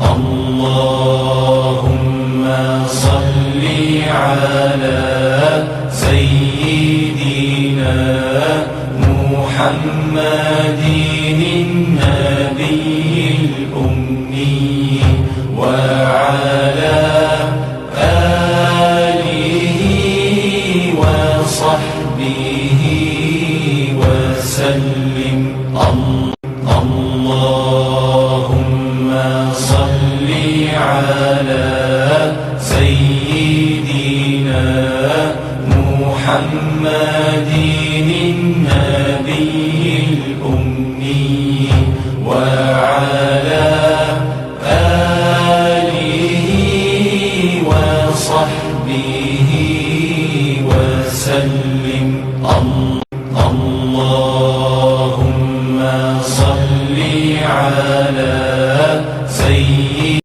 اللهم صل على سيدنا محمد النبي الأمي وعلى آله وصحبه وسلم. اللهم صل على سيدنا محمد النبي الأمي وعلى آله وصحبه وسلم. اللهم صل على سيدنا